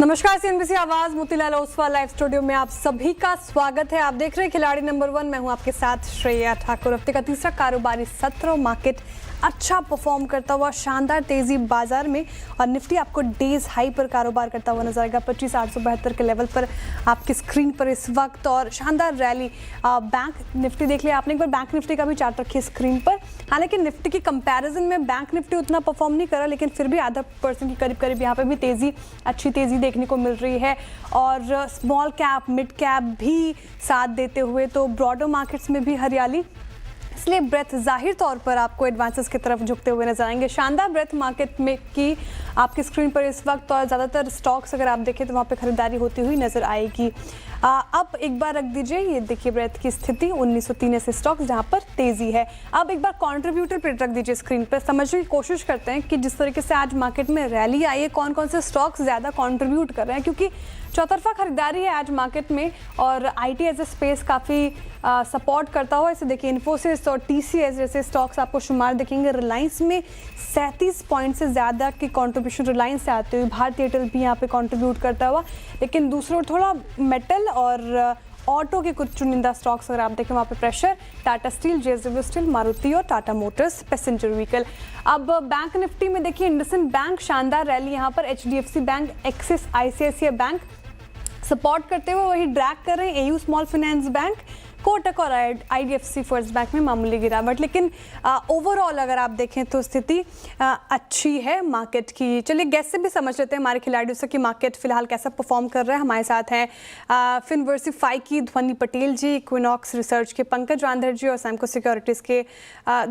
नमस्कार, सीएनबीसी आवाज Motilal Oswal live studio में आप सभी का स्वागत है। आप देख रहे हैं खिलाड़ी नंबर 1। मैं हूं आपके साथ श्रेया ठाकुर। हफ्ते का तीसरा कारोबारी सत्र और मार्केट अच्छा परफॉर्म करता हुआ, शानदार तेजी बाजार में, और निफ्टी आपको डेज हाई पर कारोबार करता हुआ नजर आएगा 25,872 के लेवल पर आपकी स्क्रीन पर इस वक्त। और शानदार रैली बैंक निफ्टी देख लिया आपने, एक बार बैंक निफ्टी का भी चार्ट रखिए स्क्रीन पर। हालांकि निफ्टी की कंपैरिजन में बैंक निफ्टी उतना परफॉर्म नहीं करा, लेकिन फिर भी आधा % की करीब यहाँ पे भी तेजी, अच्छी तेजी देखने को मिल रही है। और स्मॉल कैप, मिड कैप भी साथ देते हुए, तो ब्रॉडर मार्केट्स में भी हरियाली, इसलिए ब्रेथ जाहिर तौर पर आपको एडवांसेस की तरफ झुकते हुए नजर आएंगे। शानदार ब्रेथ मार्केट में की आपकी स्क्रीन पर इस वक्त, और ज़्यादातर स्टॉक्स अगर आप देखें तो वहाँ पे खरीदारी होती हुई नजर आएगी। अब एक बार रख दीजिए, ये देखिए ब्रेथ की स्थिति 1903 ऐसे स्टॉक्स जहाँ पर तेजी है। अब एक बार कंट्रीब्यूटर पे रख दीजिए स्क्रीन पर, समझने की कोशिश करते हैं कि जिस तरीके से आज मार्केट में रैली आई है, कौन कौन से स्टॉक्स ज़्यादा कॉन्ट्रीब्यूट कर रहे हैं, क्योंकि चौतरफा खरीदारी है आज मार्केट में और आईटी एज ए स्पेस काफ़ी सपोर्ट करता हुआ। इसे देखिए, इन्फोसिस और टीसीएस जैसे स्टॉक्स आपको शुमार दिखेंगे। रिलायंस में 37 पॉइंट से ज़्यादा की कंट्रीब्यूशन रिलायंस से आती हुई, भारतीय एयरटेल भी यहाँ पे कंट्रीब्यूट करता हुआ। लेकिन दूसरों थोड़ा मेटल और ऑटो के कुछ चुनिंदा स्टॉक्स अगर आप देखें, वहाँ पे pressure, Tata steel, JSW steel, Maruti और टाटा मोटर्स पैसेंजर व्हीकल। अब बैंक निफ्टी में देखिए, इंडसइंड बैंक शानदार रैली यहाँ पर, HDFC bank, axis, ICICI bank support करते हुए वही ड्रैग कर रहे हैं। AU small finance bank, Kotak और आईडीएफसी फर्स्ट बैंक में मामूली गिरावट, लेकिन ओवरऑल अगर आप देखें तो स्थिति अच्छी है मार्केट की। चलिए गेस्ट से भी समझ लेते हैं हमारे खिलाड़ियों से कि मार्केट फिलहाल कैसा परफॉर्म कर रहा है। हमारे साथ हैं फिनवर्सिफाई की ध्वनि पटेल जी, इक्विनॉक्स रिसर्च के पंकज वांधर जी और सैमको सिक्योरिटीज़ के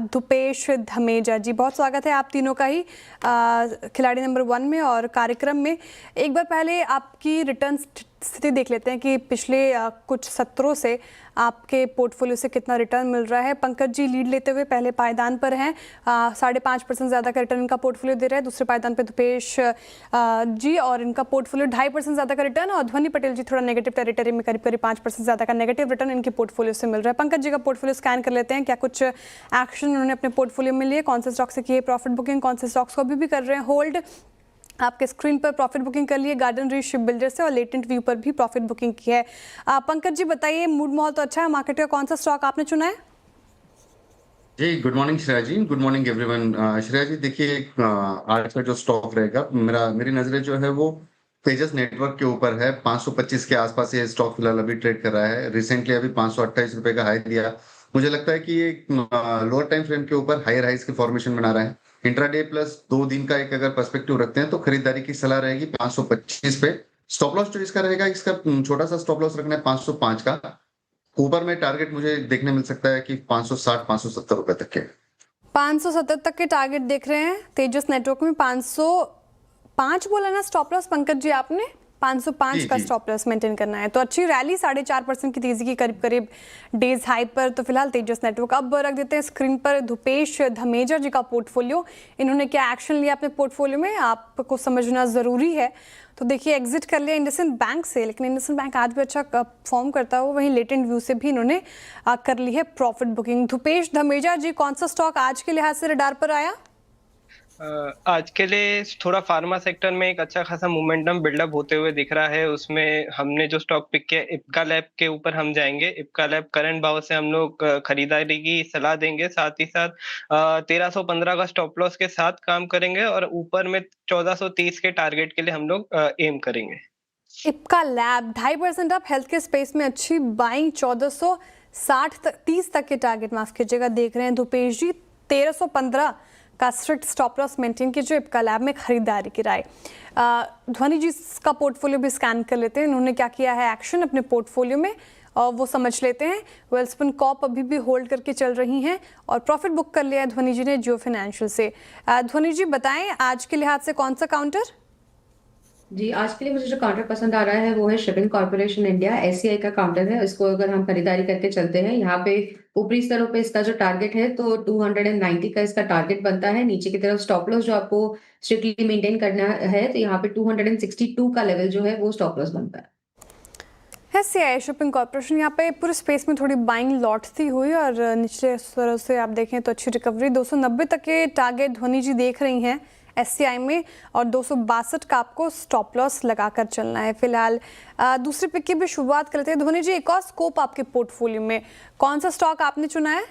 धुपेश धमेजा जी। बहुत स्वागत है आप तीनों का ही खिलाड़ी नंबर 1 में और कार्यक्रम में। एक बार पहले आपकी रिटर्न स्थिति देख लेते हैं कि पिछले कुछ सत्रों से आपके पोर्टफोलियो से कितना रिटर्न मिल रहा है। पंकज जी लीड लेते हुए पहले पायदान पर हैं, 5.5% ज़्यादा का रिटर्न इनका पोर्टफोलियो दे रहा है। दूसरे पायदान पे धुपेश जी और इनका पोर्टफोलियो 2.5% ज़्यादा का रिटर्न, और ध्वनि पटेल जी थोड़ा नेगेटिव टेरिटरी में, करीब 5% ज़्यादा का नेगेटिव रिटर्न इनके पोर्टफोलियो से मिल रहा है। पंकज जी का पोर्टफोलियो स्कैन कर लेते हैं, क्या कुछ एक्शन उन्होंने अपने पोर्टफोलियो में लिए, कौन से स्टॉक से किए प्रॉफिट बुकिंग, कौन से स्टॉक्स को अभी भी कर रहे हैं होल्ड। आपके स्क्रीन पर प्रॉफिट बुकिंग कर लिए गार्डन रीच शिप बिल्डर से, और लेटेंट व्यू पर भी प्रॉफिट बुकिंग की है। पंकज जी बताइए, मूड माहौल तो अच्छा है मार्केट का, कौन सा स्टॉक आपने चुना है? जी गुड मॉर्निंग श्रेया जी, गुड मॉर्निंग एवरीवन। श्रेया जी देखिए, आज का जो स्टॉक रहेगा, मेरी नजरें जो है वो तेजस नेटवर्क के ऊपर है। 525 के आसपास ये स्टॉक फिलहाल अभी ट्रेड कर रहा है। रिसेंटली अभी 528 रुपए का हाई दिया। मुझे लगता है कि ये लोअर टाइम फ्रेम के ऊपर हायर हाइज की फॉर्मेशन बना रहा है। इंट्राडे प्लस 2 दिन का एक अगर पर्सपेक्टिव रखते हैं तो खरीदारी की सलाह रहेगी 525 पे। स्टॉप लॉस जो इसका रहेगा, इसका छोटा सा स्टॉप लॉस रखना है 505 का। ऊपर में टारगेट मुझे देखने मिल सकता है कि 560 570 रुपए तक के, 570 तक के टारगेट देख रहे हैं तेजस नेटवर्क में। 505 बोला ना स्टॉप लॉस पंकज जी आपने? 505 का स्टॉप लॉस मेंटेन करना है। तो अच्छी रैली, 4.5% की तेजी की करीब डेज हाई पर तो फिलहाल तेजस नेटवर्क। अब रख देते हैं स्क्रीन पर धुपेश धमेजा जी का पोर्टफोलियो। इन्होंने क्या एक्शन लिया अपने पोर्टफोलियो में, आपको समझना जरूरी है। तो देखिए, एग्जिट कर लिया इंडसइंड बैंक से, लेकिन इंडसइंड बैंक आज भी अच्छा परफॉर्म करता है। वहीं लेटेंट व्यू से भी इन्होंने कर ली है प्रॉफिट बुकिंग। धुपेश धमेजा जी, कौन सा स्टॉक आज के लिहाज से रडार पर आया? आज के लिए थोड़ा फार्मा सेक्टर में एक अच्छा खासा मोमेंटम बिल्डअप होते हुए दिख रहा है। उसमें हमने जो स्टॉक पिक किया, इप्का लैब के ऊपर हम जाएंगे। इप्का लैब करंट भाव से हम लोग खरीदारी की सलाह देंगे, साथ ही साथ 1315 का स्टॉप लॉस के साथ काम करेंगे, और ऊपर में 1430 के टारगेट के लिए हम लोग एम करेंगे। इप्का लैब 2.5% अप, हेल्थ के स्पेस में अच्छी बाइंग, 1430 तक के टारगेट, माफ कीजिएगा, देख रहे हैं धुपेश जी। 1315 का स्ट्रिक्ट स्टॉप लॉस मेंटेन कीजिए इप्का लैब में खरीदारी की राय। ध्वनि जी का पोर्टफोलियो भी स्कैन कर लेते हैं, उन्होंने क्या किया है एक्शन अपने पोर्टफोलियो में, और वो समझ लेते हैं। वेल्सपन कॉप अभी भी होल्ड करके चल रही हैं, और प्रॉफिट बुक कर लिया है ध्वनि जी ने जियो फाइनेंशियल से। ध्वनि जी बताएं, आज के लिहाज से कौन सा काउंटर? जी, आज के लिए मुझे जो काउंटर पसंद आ रहा है वो है शिपिंग कॉर्पोरेशन इंडिया, एससीआई का काउंटर है। इसको अगर हम खरीदारी करके चलते हैं, यहाँ पे ऊपरी स्तरों पे इसका जो टारगेट है तो 290 का इसका टारगेट बनता है। नीचे की तरफ स्टॉप लॉस जो आपको स्ट्रिक्टली मेंटेन करना है, तो यहाँ पे 262 का लेवल जो है वो स्टॉप लॉस बनता है। एससीआई शिपिंग कॉर्पोरेशन, यहाँ पे पूरे स्पेस में थोड़ी बाइंग लौटती हुई, और निचले स्तरों से आप देखें तो अच्छी रिकवरी। 290 तक के टारगेट ध्वनि जी देख रही हैं SCI में और 262 का आपको स्टॉप लॉस लगाकर चलना है फिलहाल। दूसरी पिक की भी शुरुआत करते हैं। धोनी जी, एक और स्कोप आपके पोर्टफोलियो में कौन सा स्टॉक आपने चुना है?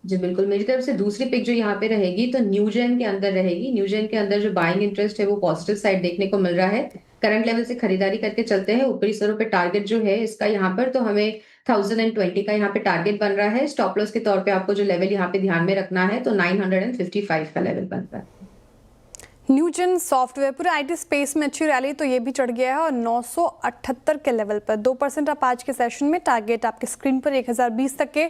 जी बिल्कुल, मेरी तरफ से दूसरी पिक जो यहाँ पे रहेगी तो न्यूजेन के अंदर रहेगी। न्यूजेन के अंदर जो बाइंग इंटरेस्ट है वो पॉजिटिव साइड देखने को मिल रहा है। करंट लेवल से खरीदारी करके चलते हैं। ऊपरी स्तरों पे टारगेट जो है इसका यहाँ पर तो हमें 1020 का यहाँ पे टारगेट बन रहा है। स्टॉप लॉस के तौर पे आपको जो लेवल यहाँ पे ध्यान में रखना है तो 955 का लेवल बनता है। न्यूजेन सॉफ्टवेयर पूरे IT स्पेस में अच्छी रैली तो ये भी चढ़ गया है और 978 के लेवल पर 2% आप आज के सेशन में टारगेट आपके स्क्रीन पर 1020 तक के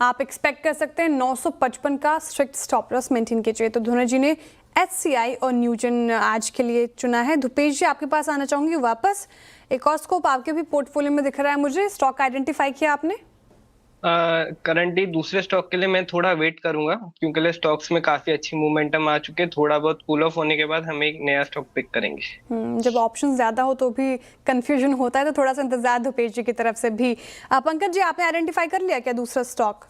आप एक्सपेक्ट कर सकते हैं। 955 का स्ट्रिक्ट स्टॉप लॉस मेंटेन कीजिए। तो धोनी जी ने SCI और न्यूजेन आज के लिए चुना है। धुपेश जी, आपके पास आना चाहूंगी वापस। एक और स्कोप आपके भी पोर्टफोलियो में दिख रहा है मुझे, स्टॉक आइडेंटिफाई किया आपने? करंटली दूसरे स्टॉक के लिए मैं थोड़ा वेट करूंगा क्योंकि स्टॉक्स में काफी अच्छी मोमेंटम आ चुके हैं। थोड़ा बहुत कूल ऑफ होने के बाद हम एक नया स्टॉक पिक करेंगे। जब ऑप्शन ज्यादा हो तो भी कंफ्यूजन होता है, तो थोड़ा सा इंतजार धुपेश जी की तरफ से भी। पंकज जी, आपने आइडेंटिफाई कर लिया क्या दूसरा स्टॉक?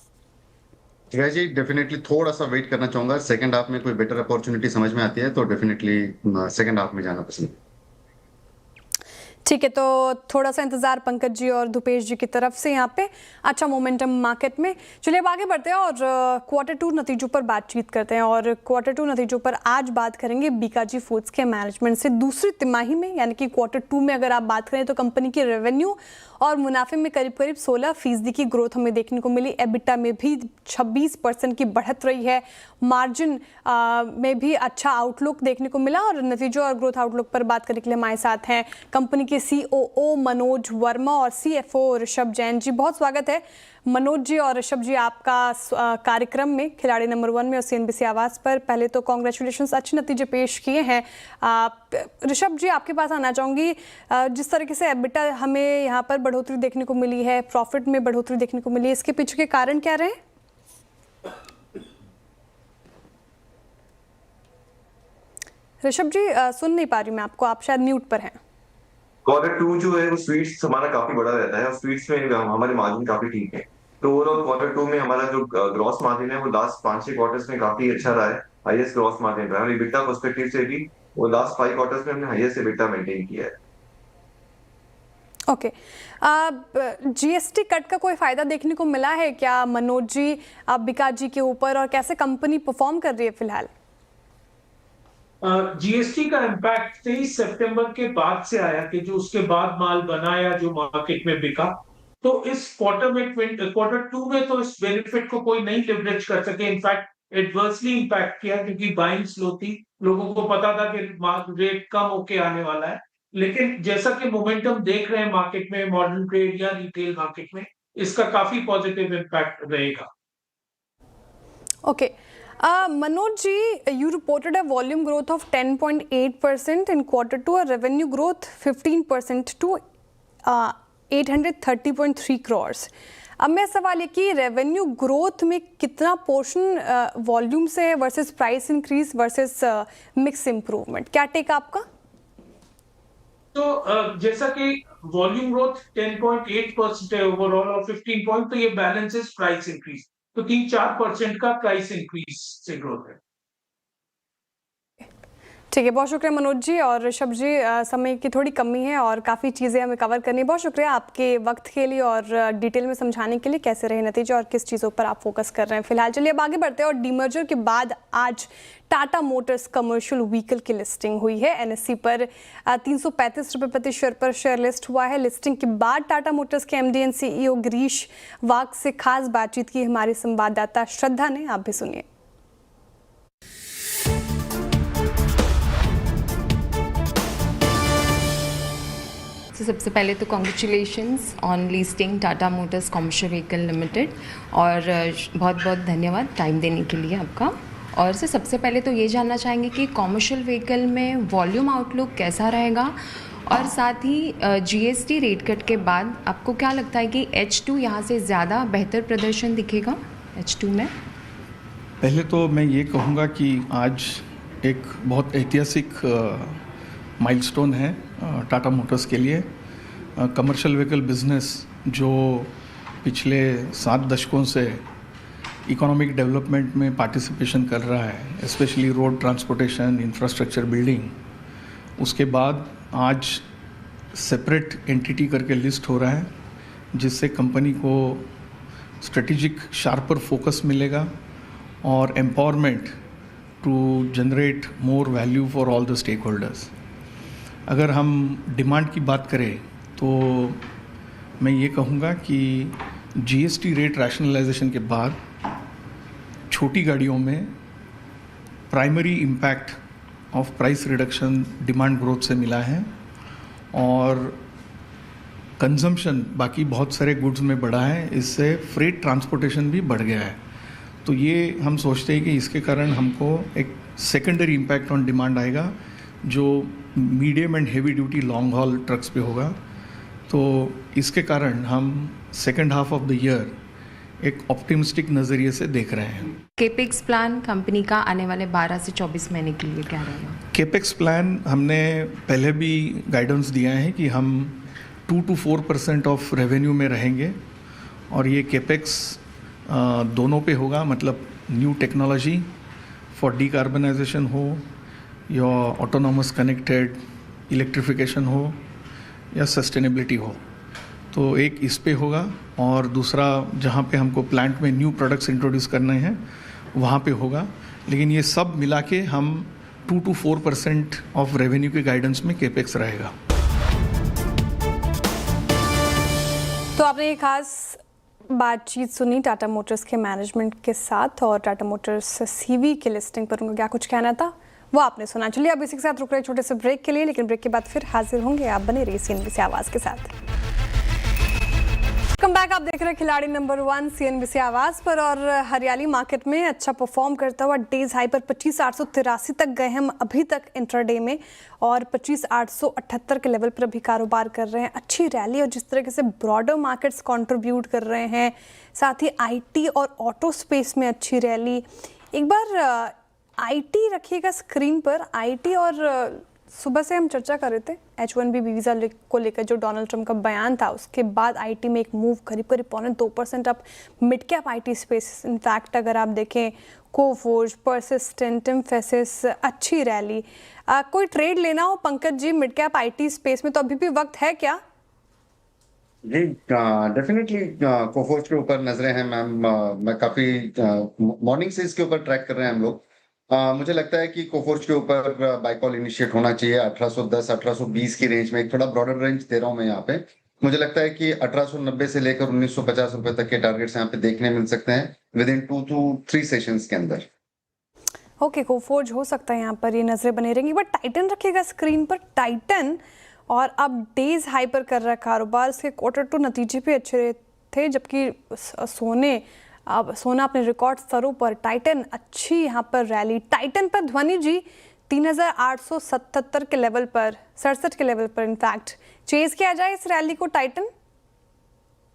जी डेफिनेटली थोड़ा सा वेट करना चाहूंगा। सेकंड हाफ में कोई बेटर अपॉर्चुनिटी समझ में आती है तो डेफिनेटली सेकंड हाफ में जाना पसंद। ठीक है, तो थोड़ा सा इंतजार पंकज जी और धुपेश जी की तरफ से यहाँ पे अच्छा मोमेंटम मार्केट में। चलिए अब आगे बढ़ते हैं और Q2 नतीजों पर बातचीत करते हैं। और Q2 नतीजों पर आज बात करेंगे बीकाजी फूड्स के मैनेजमेंट से। दूसरी तिमाही में यानी कि Q2 में अगर आप बात करें तो कंपनी की रेवेन्यू और मुनाफे में करीब 16% की ग्रोथ हमें देखने को मिली। EBITDA में भी 26% की बढ़त रही है। मार्जिन में भी अच्छा आउटलुक देखने को मिला। और नतीजों और ग्रोथ आउटलुक पर बात करने के लिए हमारे साथ हैं कंपनी के COO मनोज वर्मा और CFO ऋषभ जैन जी। बहुत स्वागत है मनोज जी और ऋषभ जी आपका कार्यक्रम में, खिलाड़ी नंबर 1 में और CNBC आवाज पर। पहले तो कॉन्ग्रेचुलेशंस, अच्छे नतीजे पेश किए हैं। ऋषभ जी, आपके पास आना चाहूंगी। जिस तरीके से EBITDA हमें यहाँ पर बढ़ोतरी देखने को मिली है, प्रॉफिट में बढ़ोतरी देखने को मिली है, इसके पीछे के कारण क्या रहे? ऋषभ जी, सुन नहीं पा रही मैं आपको, आप शायद म्यूट पर हैं। Q2 जो है वो स्वीट्स हमारा काफी बड़ा रहता है और स्वीट्स में हमारे मार्जिन काफी ठीक है। तो ओवरऑल Q2 में हमारा जो ग्रॉस मार्जिन है वो लास्ट 5-6 क्वार्टर्स में काफी अच्छा रहा है। हाईएस्ट ग्रॉस मार्जिन रहा है। EBITDA पर्सपेक्टिव से भी वो लास्ट 5 क्वार्टर्स में हमने हाईएस्ट EBITDA मेंटेन किया है। ओके, GST कट का कोई फायदा देखने को मिला है क्या मनोज जी बीकाजी के ऊपर, और कैसे कंपनी परफॉर्म कर रही है फिलहाल? GST का इम्पैक्ट 23 सितंबर के बाद से आया कि जो उसके बाद माल बना या जो मार्केट में बिका। तो इस क्वार्टर में Q2 में तो इस बेनिफिट को कोई नहीं लिवरेज कर सके। इनफैक्ट एडवर्सली इम्पैक्ट किया क्योंकि बाइंग स्लो थी। लोगों को पता था कि रेट कम होके आने वाला है, लेकिन जैसा कि मोमेंटम देख रहे हैं मार्केट में, मॉडर्न ट्रेड या रिटेल मार्केट में, इसका काफी पॉजिटिव इम्पैक्ट रहेगा। Okay, Manoj ji, you reported a volume growth of 10.8% in Q2 और revenue growth 15% to 830.3 crores। अब मैं सवाल ये कि रेवेन्यू ग्रोथ में कितना पोर्शन वॉल्यूम से versus price increase versus mix improvement, क्या टेक आपका? तो जैसा कि वॉल्यूम ग्रोथ 10.8% है ओवरऑल और 15 पॉइंट, तो ये बैलेंस इज प्राइस इंक्रीज। तो 3-4% का प्राइस इंक्रीज से ग्रोथ है। ठीक है, बहुत शुक्रिया मनोज जी और ऋषभ जी। समय की थोड़ी कमी है और काफ़ी चीज़ें हमें कवर करनी है। बहुत शुक्रिया आपके वक्त के लिए और डिटेल में समझाने के लिए कैसे रहे नतीजे और किस चीज़ों पर आप फोकस कर रहे हैं फिलहाल। चलिए अब आगे बढ़ते हैं। और डीमर्जर के बाद आज टाटा मोटर्स कमर्शियल व्हीकल की लिस्टिंग हुई है। NSE पर 335 रुपये प्रति शेयर पर शेयर लिस्ट हुआ है। लिस्टिंग के बाद टाटा मोटर्स के MD एंड CEO गिरीश वाघ से खास बातचीत की हमारी संवाददाता श्रद्धा ने, आप भी सुनिए। तो सबसे पहले तो congratulations on listing Tata Motors commercial vehicle limited, और बहुत बहुत धन्यवाद टाइम देने के लिए आपका। और सबसे पहले तो ये जानना चाहेंगे कि कमर्शियल व्हीकल में वॉल्यूम आउटलुक कैसा रहेगा, और साथ ही GST रेट कट के बाद आपको क्या लगता है कि H2 यहाँ से ज़्यादा बेहतर प्रदर्शन दिखेगा H2 में? पहले तो मैं ये कहूँगा कि आज एक बहुत ऐतिहासिक माइलस्टोन है टाटा मोटर्स के लिए। कमर्शियल व्हीकल बिजनेस जो पिछले 7 दशकों से इकोनॉमिक डेवलपमेंट में पार्टिसिपेशन कर रहा है, specially road transportation, infrastructure building. उसके बाद आज सेपरेट एंटिटी करके लिस्ट हो रहा है, जिससे कंपनी को स्ट्रेटेजिक शार्पर फोकस मिलेगा और empowerment to generate more value for all the stakeholders. अगर हम डिमांड की बात करें तो मैं ये कहूँगा कि जीएसटी रेट रैशनलाइजेशन के बाद छोटी गाड़ियों में primary impact of price reduction demand growth से मिला है और कंजम्पशन बाकी बहुत सारे गुड्स में बढ़ा है। इससे फ्रेट ट्रांसपोर्टेशन भी बढ़ गया है। तो ये हम सोचते हैं कि इसके कारण हमको एक सेकेंडरी इम्पैक्ट ऑन डिमांड आएगा, जो medium and heavy duty long haul trucks पे होगा। तो इसके कारण हम second half of the year एक ऑप्टिमिस्टिक नज़रिए से देख रहे हैं। केपेक्स प्लान कंपनी का आने वाले 12 से 24 महीने के लिए क्या रहेगा? केपेक्स प्लान हमने पहले भी गाइडेंस दिया है कि हम 2 to 4% ऑफ रेवेन्यू में रहेंगे और ये केपेक्स दोनों पे होगा, मतलब न्यू टेक्नोलॉजी फॉर डीकार्बनाइजेशन हो या ऑटोनॉमस कनेक्टेड इलेक्ट्रिफिकेशन हो या सस्टेनेबिलिटी हो। तो एक इस पे होगा और दूसरा जहाँ पे हमको प्लांट में न्यू प्रोडक्ट्स इंट्रोड्यूस करने हैं वहाँ पे होगा। लेकिन ये सब मिला के हम 2 to 4% ऑफ रेवेन्यू के गाइडेंस में केपेक्स रहेगा। तो आपने ये खास बातचीत सुनी टाटा मोटर्स के मैनेजमेंट के साथ और टाटा मोटर्स सीवी के लिस्टिंग पर उनका क्या कुछ कहना था वो आपने सुना। चलिए अब इसी के साथ रुक रहे छोटे से ब्रेक के लिए, लेकिन ब्रेक के बाद फिर हाजिर होंगे। आप बने रहिए सीएनबीसी आवाज़ के साथ। Welcome back. आप देख रहे हैं खिलाड़ी नंबर 1 सीएनबीसी आवाज़ पर। और हरियाली मार्केट में अच्छा परफॉर्म करता हुआ डेज हाई पर 25,883 तक गए हम अभी तक इंट्राडे में और 25,878 के लेवल पर अभी कारोबार कर रहे हैं। अच्छी रैली और जिस तरीके से ब्रॉडर मार्केट्स कंट्रीब्यूट कर रहे हैं, साथ ही आईटी और ऑटो स्पेस में अच्छी रैली। एक बार आईटी रखिएगा स्क्रीन पर। आईटी और सुबह से हम चर्चा कर रहे थे H1B वीज़ा को लेकर जो डोनाल्ड ट्रंप का बयान था, उसके बाद आईटी में एक मूव करीब 2% up mid cap IT space. In fact अगर आप देखें कोफोर्ज, परसिस्टेंट, एम्फेसिस, अच्छी रैली। कोई ट्रेड लेना हो Pankaj ji mid cap IT space में तो अभी भी वक्त है क्या? जी डेफिनेटली कोफोर्ज के ऊपर नजरें हैं मैम। मैं काफी मॉर्निंग से इसके ऊपर ट्रैक कर रहे हैं हम लोग। मुझे लगता है कि कोफोर्ज के ऊपर बाय कॉल इनिशिएट होना चाहिए 1810 1820 की रेंज में। एक थोड़ा ब्रॉडर रेंज दे रहा हूं मैं यहाँ पे। मुझे लगता है कि 1890 से लेकर 1950 रुपए तक के टारगेट्स यहाँ पे देखने मिल सकते हैं विद इन 2 to 3 सेशंस के अंदर। ओके, कोफोर्ज हो सकता है यहाँ पर, ये नजरें बनी रहेंगी। बट टाइटन रखिएगा स्क्रीन पर। टाइटन और अब डेज हाई पर कर रहा है कारोबार। उसके Q2 नतीजे भी अच्छे थे, जबकि सोना अपने रिकॉर्ड स्तरों पर। टाइटन अच्छी यहाँ पर रैली। टाइटन पर ध्वनि जी 3,877 के लेवल पर, 67 के लेवल पर इनफैक्ट चेज किया जाए इस रैली को टाइटन।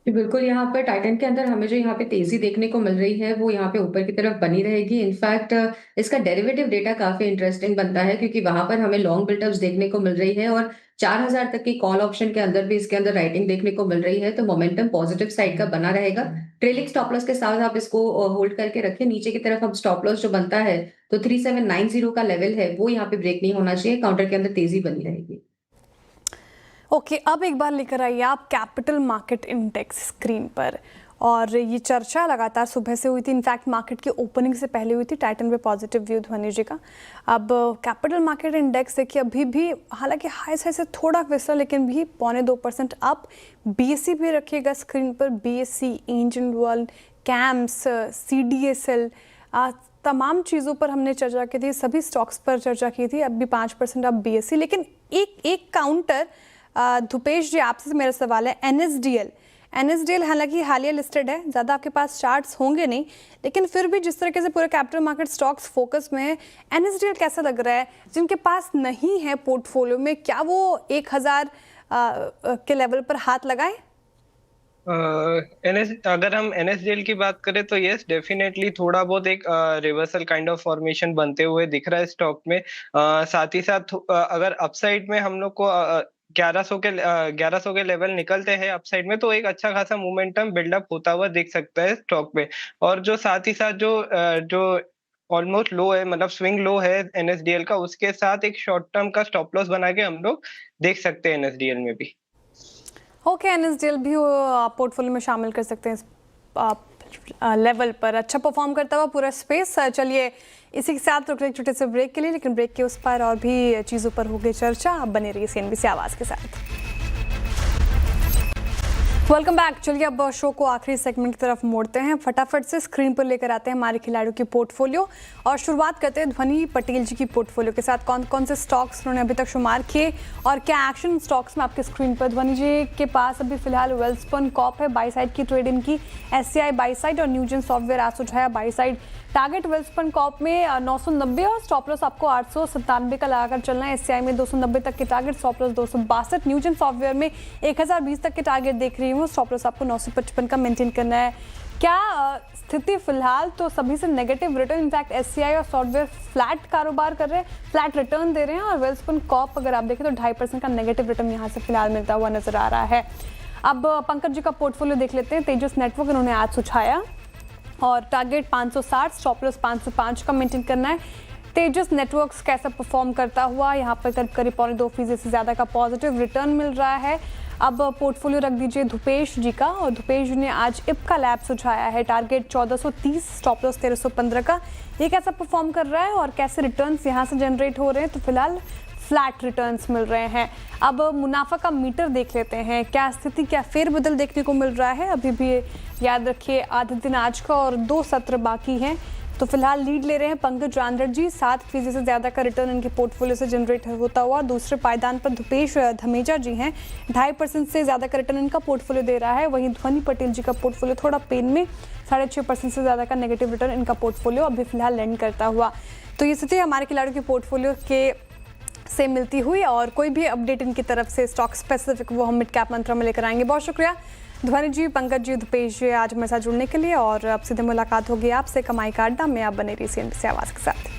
बिल्कुल, यहाँ पर टाइटन के अंदर हमें जो यहाँ पे तेजी देखने को मिल रही है वो यहाँ पे ऊपर की तरफ बनी रहेगी। इनफैक्ट इसका डेरिवेटिव डेटा काफी इंटरेस्टिंग बनता है क्योंकि वहां पर हमें लॉन्ग बिल्टअप्स देखने को मिल रही है और 4,000 तक की कॉल ऑप्शन के अंदर भी इसके अंदर राइटिंग देखने को मिल रही है। तो मोमेंटम पॉजिटिव साइड का बना रहेगा। ट्रेलिंग स्टॉप लॉस के साथ आप इसको होल्ड करके रखें। नीचे की तरफ हम स्टॉप लॉस जो बनता है तो 3790 का लेवल है वो यहाँ पे ब्रेक नहीं होना चाहिए। काउंटर के अंदर तेजी बनी रहेगी। ओके, अब एक बार लेकर आइए आप कैपिटल मार्केट इंडेक्स स्क्रीन पर। और ये चर्चा लगातार सुबह से हुई थी, इनफैक्ट मार्केट की ओपनिंग से पहले हुई थी। टाइटन पे पॉजिटिव व्यू ध्वनि जी का। अब कैपिटल मार्केट इंडेक्स देखिए अभी भी हालांकि हाई से थोड़ा फिसला, लेकिन भी 0.25% अप। बीएससी भी रखिएगा स्क्रीन पर। BSc, Indian world, camps, CDSL, तमाम चीज़ों पर हमने चर्चा की थी, सभी स्टॉक्स पर चर्चा की थी। अब भी 5% अप BSC। लेकिन एक काउंटर धुपेश जी आपसे मेरा सवाल है। NSDL हालांकि हालिया लिस्टेड है, ज़्यादा आपके पास चार्ट्स होंगे नहीं, लेकिन फिर भी जिस तरीके से पूरे कैपिटल मार्केट स्टॉक्स फोकस में है, NSDL कैसा लग रहा है? जिनके पास नहीं है पोर्टफोलियो में, क्या वो 1000 के लेवल पर हाथ लगाएं? अगर हम NSDL की बात करें तो यस डेफिनेटली थोड़ा बहुत एक रिवर्सल काइंड ऑफ फॉर्मेशन बनते हुए दिख रहा है स्टॉक में। साथ ही साथ अगर अपसाइड में हम लोग को 1100 के लेवल निकलते हैं अपसाइड में तो एक अच्छा खासा मोमेंटम बिल्डअप होता हुआ दिख सकता है स्टॉक में। और जो साथ ही साथ जो ऑलमोस्ट लो है, मतलब स्विंग लो है एनएसडीएल का, उसके साथ एक शॉर्ट टर्म का स्टॉप लॉस बना के हम लोग देख सकते हैं एनएसडीएल में भी। ओके, एनएसडीएल भी आप पोर्टफोलियो में शामिल कर सकते हैं इस लेवल पर। अच्छा परफॉर्म करता हुआ पूरा स्पेस। चलिए इसी के साथ रुक रहे छोटे से ब्रेक के लिए, लेकिन ब्रेक के उस पर और भी चीज़ों पर हो गई चर्चा। आप बने रहिए सीएनबीसी आवाज़ के साथ। Welcome back. चलिए अब शो को आखिरी सेगमेंट की तरफ मोड़ते हैं। फटाफट से स्क्रीन पर लेकर आते हैं हमारे खिलाड़ियों की पोर्टफोलियो और शुरुआत करते हैं ध्वनि पटेल जी की पोर्टफोलियो के साथ। कौन कौन से स्टॉक्स उन्होंने अभी तक शुमार किए और क्या एक्शन स्टॉक्स में आपके स्क्रीन पर। ध्वनि जी के पास अभी फिलहाल वेल्सपन कॉप है, बाई साइड की ट्रेड इनकी, एससीआई बाई साइड और न्यूजन सॉफ्टवेयर आज सुझाया buy side. Target Welspun Corp में 990 और स्टॉप लॉस आपको 897 का लगाकर चलना है। एससीआई में 290 तक के टारगेट, स्टॉप लॉस 262। न्यूजन सॉफ्टवेयर में 1020 तक के टारगेट देख रही हूँ, स्टॉप लॉस आपको 955 का मेंटेन करना है। क्या स्थिति फिलहाल तो सभी से नेगेटिव रिटर्न, इनफैक्ट एससीआई और सॉफ्टवेयर फ्लैट कारोबार कर रहे हैं, फ्लैट रिटर्न दे रहे हैं और वेल्सपन कॉप अगर आप देखें तो 2.5% का नेगेटिव रिटर्न यहाँ से फिलहाल मिलता हुआ नजर आ रहा है। अब पंकज जी का पोर्टफोलियो देख लेते हैं। तेजस नेटवर्क उन्होंने आज सुझाया और टारगेट 560, स्टॉप लॉस 505 का मेंटेन करना है। तेजस नेटवर्क्स कैसा परफॉर्म करता हुआ, यहाँ पर करीब 2.25% से ज़्यादा का पॉजिटिव रिटर्न मिल रहा है। अब पोर्टफोलियो रख दीजिए धुपेश जी का, और धुपेश जी ने आज इप्का लैब सुझाया है, टारगेट 1430, स्टॉप लॉस 1315 का। ये कैसा परफॉर्म कर रहा है और कैसे रिटर्न्स यहाँ से जनरेट हो रहे हैं, तो फिलहाल फ्लैट रिटर्न्स मिल रहे हैं। अब मुनाफा का मीटर देख लेते हैं, क्या स्थिति, क्या फेरबदल देखने को मिल रहा है। अभी भी याद रखिए आधे दिन आज का और 2 सत्र बाकी हैं, तो फिलहाल लीड ले रहे हैं पंकज रांदड़ जी, 7% से ज़्यादा का रिटर्न इनके पोर्टफोलियो से जनरेट होता हुआ। दूसरे पायदान पर धुपेश धमेजा जी हैं, 2.5% से ज़्यादा का रिटर्न इनका पोर्टफोलियो दे रहा है। वहीं ध्वनि पटेल जी का पोर्टफोलियो थोड़ा पेन में, 6.5% से ज़्यादा का नेगेटिव रिटर्न इनका पोर्टफोलियो अभी फिलहाल लैंड करता हुआ। तो ये स्थिति हमारे खिलाड़ियों के पोर्टफोलियो के से मिलती हुई, और कोई भी अपडेट इनकी तरफ से स्टॉक स्पेसिफिक वो हम मिड कैप मंत्रा में लेकर आएंगे। बहुत शुक्रिया ध्वनि जी, पंकज जी, धुपेश जी आज मेरे साथ जुड़ने के लिए। और अब सीधे मुलाकात होगी आपसे कमाई का अड्डा में। आप बने रहिए सीएनबीसी आवाज़ के साथ।